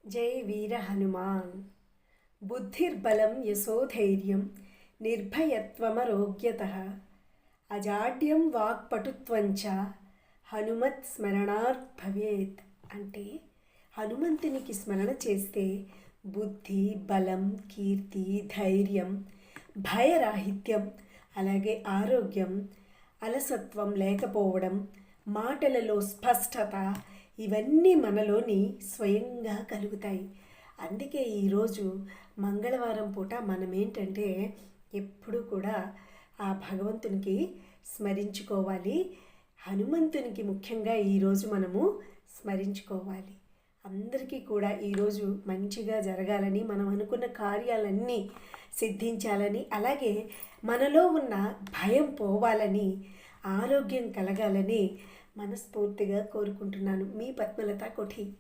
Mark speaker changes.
Speaker 1: జై వీర హనుమాన్. బుద్ధిర్బలం యశోధైర్యం నిర్భయత్వమరోగ్యతః అజాడ్యం వాక్పటుత్వంచ హనుమత్ స్మరణాత్ భవేత్. అంటే హనుమంతునికి స్మరణ చేస్తే బుద్ధి, బలం, కీర్తి, ధైర్యం, భయరాహిత్యం, అలాగే ఆరోగ్యం, అలసత్వం లేకపోవడం, మాటలలో స్పష్టత, ఇవన్నీ మనలోని స్వయంగా కలుగుతాయి. అందుకే ఈరోజు మంగళవారం పూట మనం ఏంటంటే ఎప్పుడూ కూడా ఆ భగవంతునికి స్మరించుకోవాలి. హనుమంతునికి ముఖ్యంగా ఈరోజు మనము స్మరించుకోవాలి. అందరికీ కూడా ఈరోజు మంచిగా జరగాలని, మనం అనుకున్న కార్యాలన్నీ సిద్ధించాలని, అలాగే మనలో ఉన్న భయం పోవాలని, ఆరోగ్యం కలగాలని మనస్ఫూర్తిగా కోరుకుంటున్నాను. మీ పద్మలత కొఠి.